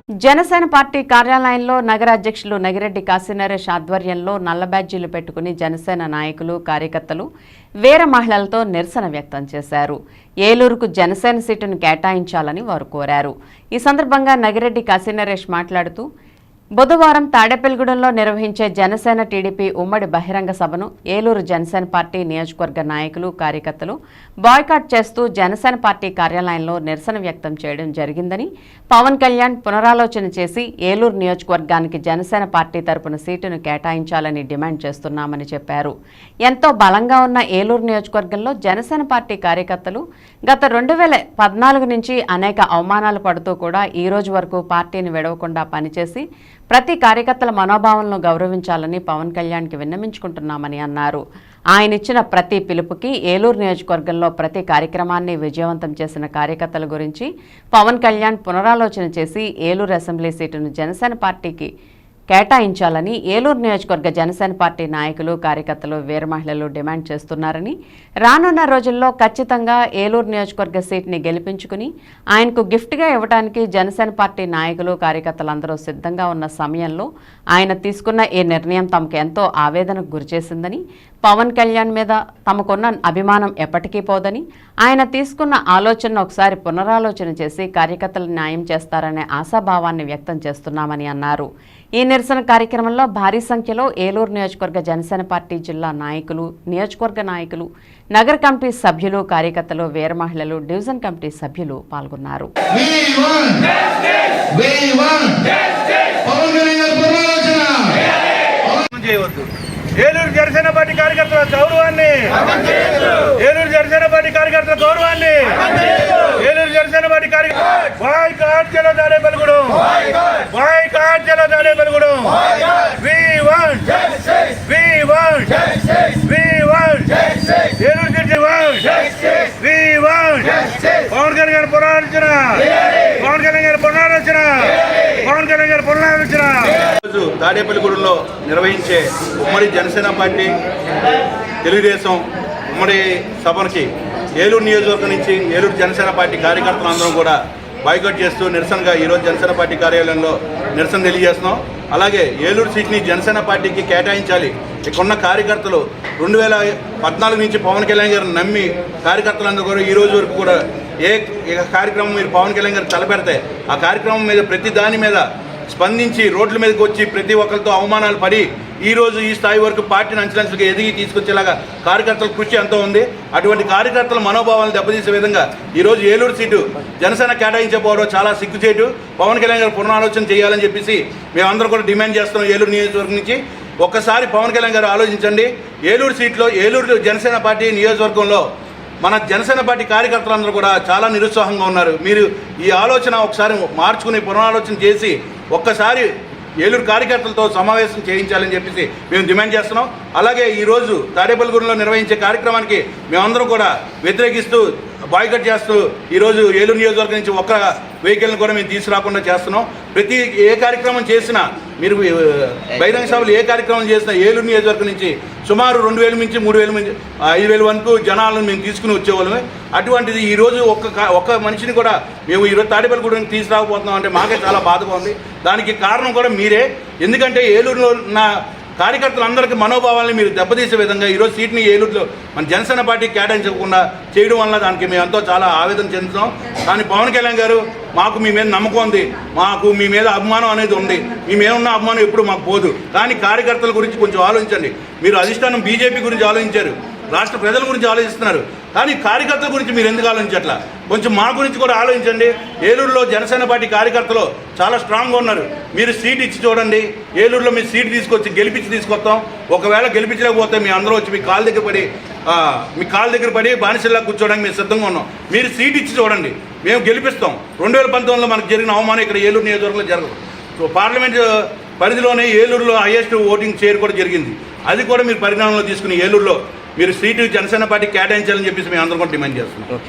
Janasena party కార్యాలయంలో నగర అధ్యక్షులు నగిరెడ్డి కాశీనరేష్ ఆధ్వర్యంలో నల్ల బ్యాడ్జీలు పెట్టుకుని జనసేన నాయకులు కార్యకర్తలు వేరే మహిళలతో నిరసన వ్యక్తం చేశారు. ఏలూరుకు జనసేన సీటును కేటాయించాలని వారు కోరారు. ఈ సందర్భంగా నగిరెడ్డి కాశీనరేష్ మాట్లాడుతూ బుధవారం తాడేపల్లిగూడెంలో నిర్వహించే జనసేన టీడీపీ ఉమ్మడి బహిరంగ సభను ఏలూరు జనసేన పార్టీ నియోజకవర్గ నాయకులు కార్యకర్తలు బాయ్కాట్ చేస్తూ జనసేన పార్టీ కార్యాలయంలో నిరసన వ్యక్తం చేయడం జరిగిందని, పవన్ కళ్యాణ్ పునరాలోచన చేసి ఏలూరు నియోజకవర్గానికి జనసేన పార్టీ తరపున సీటును కేటాయించాలని డిమాండ్ చేస్తున్నామని చెప్పారు. ఎంతో బలంగా ఉన్న ఏలూరు నియోజకవర్గంలో జనసేన పార్టీ కార్యకర్తలు గత 2014 నుంచి అనేక అవమానాలు పడుతూ కూడా ఈ రోజు వరకు పార్టీని విడవకుండా పనిచేసి ప్రతి కార్యకర్తల మనోభావాలను గౌరవించాలని పవన్ కళ్యాణ్కి విన్నవించుకుంటున్నామని అన్నారు. ఆయన ఇచ్చిన ప్రతి పిలుపుకి ఏలూరు నియోజకవర్గంలో ప్రతి కార్యక్రమాన్ని విజయవంతం చేసిన కార్యకర్తల గురించి పవన్ కళ్యాణ్ పునరాలోచన చేసి ఏలూరు అసెంబ్లీ సీటును జనసేన పార్టీకి కేటాయించాలని ఏలూరు నియోజకవర్గ జనసేన పార్టీ నాయకులు కార్యకర్తలు వీర మహిళలు డిమాండ్ చేస్తున్నారని, రానున్న రోజుల్లో ఖచ్చితంగా ఏలూరు నియోజకవర్గ సీట్ని గెలిపించుకుని ఆయనకు గిఫ్ట్గా ఇవ్వడానికి జనసేన పార్టీ నాయకులు కార్యకర్తలందరూ సిద్ధంగా ఉన్న సమయంలో ఆయన తీసుకున్న ఈ నిర్ణయం తమకు ఎంతో ఆవేదనకు గురిచేసిందని, పవన్ కళ్యాణ్ మీద తమకున్న అభిమానం ఎప్పటికీ పోదని, ఆయన తీసుకున్న ఆలోచనను ఒకసారి పునరాలోచన చేసి కార్యకర్తలు న్యాయం చేస్తారనే ఆశాభావాన్ని వ్యక్తం చేస్తున్నామని అన్నారు. ఈ నిరసన కార్యక్రమంలో భారీ సంఖ్యలో ఏలూరు నియోజకవర్గ జనసేన పార్టీ జిల్లా నాయకులు, నియోజకవర్గ నాయకులు, నగర కమిటీ సభ్యులు, కార్యకర్తలు, వీర మహిళలు, డివిజన్ కమిటీ సభ్యులు పాల్గొన్నారు. ఏలూరు జనసేన పార్టీ కార్యకర్తల గౌరవాన్ని, ఏలూరు జనసేన పార్టీ కార్యకర్తల గౌరవాన్ని, ఏలూరు జనసేన పార్టీ బాయ్కాట్ చలో తాడేపల్లిగూడెం, బాయ్కాట్ చలో తాడేపల్లిగూడెం. ఏలూరు పవన్ కళ్యాణ్ గారి పునరాలోచన, పవన్ కళ్యాణ్ గారి పునరాలోచన, పవన్ కళ్యాణ్ గారి పునరాలోచన. తాడేపల్లిగూడెంలో నిర్వహించే ఉమ్మడి జనసేన పార్టీ తెలుగుదేశం ఉమ్మడి సభకి ఏలూరు నియోజకవర్గం నుంచి ఏలూరు జనసేన పార్టీ కార్యకర్తలందరం కూడా బాయ్కాట్ చేస్తూ నిరసనగా ఈరోజు జనసేన పార్టీ కార్యాలయంలో నిరసన తెలియజేస్తున్నాం. అలాగే ఏలూరు సీట్ని జనసేన పార్టీకి కేటాయించాలి. ఇక్కడున్న కార్యకర్తలు 2014 నుంచి పవన్ కళ్యాణ్ గారిని నమ్మి కార్యకర్తలందరూ కూడా ఈ రోజు వరకు కూడా ఏ కార్యక్రమం మీరు పవన్ కళ్యాణ్ గారు తలపెడితే ఆ కార్యక్రమం మీద ప్రతి దాని మీద స్పందించి రోడ్ల మీదకి వచ్చి ప్రతి ఒక్కరితో అవమానాలు పడి ఈరోజు ఈ స్థాయి వరకు పార్టీని అంచెలంచెలుగా ఎదిగి తీసుకొచ్చేలాగా కార్యకర్తల కృషి ఎంతో ఉంది. అటువంటి కార్యకర్తల మనోభావాలను దెబ్బతీసే విధంగా ఈరోజు ఏలూరు సీటు జనసేన కేటాయించకపోవడం చాలా సిగ్గుచేటు. పవన్ కళ్యాణ్ గారు పునరాలోచన చేయాలని చెప్పేసి మేమందరం కూడా డిమాండ్ చేస్తున్నాం. ఏలూరు నియోజకవర్గం నుంచి ఒక్కసారి పవన్ కళ్యాణ్ గారు ఆలోచించండి. ఏలూరు సీట్లో ఏలూరు జనసేన పార్టీ నియోజకవర్గంలో మన జనసేన పార్టీ కార్యకర్తలందరూ కూడా చాలా నిరుత్సాహంగా ఉన్నారు. మీరు ఈ ఆలోచన ఒకసారి మార్చుకుని పునరాలోచన చేసి ఒక్కసారి ఏలూరు కార్యకర్తలతో సమావేశం చేయించాలని చెప్పేసి మేము డిమాండ్ చేస్తున్నాం. అలాగే ఈరోజు తాడేపల్లిగూడెంలో నిర్వహించే కార్యక్రమానికి మేమందరం కూడా వ్యతిరేకిస్తూ బాయ్కాట్ చేస్తూ ఈరోజు ఏలూరు నియోజకవర్గం నుంచి ఒక్క వెహికల్ని కూడా మేము తీసుకురాకుండా చేస్తున్నాం. ప్రతి ఏ కార్యక్రమం చేసినా మీరు బహిరంగ సభలు ఏ కార్యక్రమం చేసినా ఏలూరు నియోజకవర్గం నుంచి సుమారు 2000 నుంచి 3000 నుంచి 5000 వరకు జనాలను మేము తీసుకుని వచ్చేవాళ్ళమే. అటువంటిది ఈరోజు ఒక్క మనిషిని కూడా మేము ఈరోజు తాడేపల్లిగూడెంకి తీసుకురాకపోతున్నాం అంటే మాకే చాలా బాధగా ఉంది. దానికి కారణం కూడా మీరే. ఎందుకంటే ఏలూరులో ఉన్న కార్యకర్తలందరికీ మనోభావాలను మీరు దెబ్బతీసే విధంగా ఈరోజు సీట్ని ఏలూరులో మన జనసేన పార్టీకి కేటాయించకుండా చేయడం వల్ల దానికి మేమంతా చాలా ఆవేదన చెందుతాం. కానీ పవన్ కళ్యాణ్ గారు మాకు మీ మీద నమ్మకం ఉంది, మాకు మీ మీద అభిమానం అనేది ఉంది. మీ మీద ఉన్న అభిమానం ఎప్పుడు మాకు పోదు. కానీ కార్యకర్తల గురించి కొంచెం ఆలోచించండి. మీరు అధిష్టానం బీజేపీ గురించి ఆలోచించారు, రాష్ట్ర ప్రజల గురించి ఆలోచిస్తున్నారు, కానీ కార్యకర్తల గురించి మీరు ఎందుకు ఆలోచించట్లా? కొంచెం మా గురించి కూడా ఆలోచించండి. ఏలూరులో జనసేన పార్టీ కార్యకర్తలు చాలా స్ట్రాంగ్గా ఉన్నారు. మీరు సీట్ ఇచ్చి చూడండి. ఏలూరులో మీరు సీట్ తీసుకొచ్చి గెలిపించి తీసుకొస్తాం. ఒకవేళ గెలిపించలేకపోతే మీ అందరూ వచ్చి మీ కాళ్ళ దగ్గర పడి బానిసల్లా కూర్చోవడానికి మేము సిద్ధంగా ఉన్నాం. మీరు సీట్ ఇచ్చి చూడండి, మేము గెలిపిస్తాం. 2019లో మనకు జరిగిన అవమానం ఇక్కడ ఏలూరు నియోజకవర్గంలో జరగదు. సో పార్లమెంట్ పరిధిలోనే ఏలూరులో హైయెస్ట్ ఓటింగ్ షేర్ కూడా జరిగింది. అది కూడా మీరు పరిణామంలో తీసుకుని ఏలూరులో మీరు సీటు జనసేన పార్టీ కేటాయించాలని చెప్పేసి మేము అందరం కూడా డిమాండ్ చేస్తున్నాం.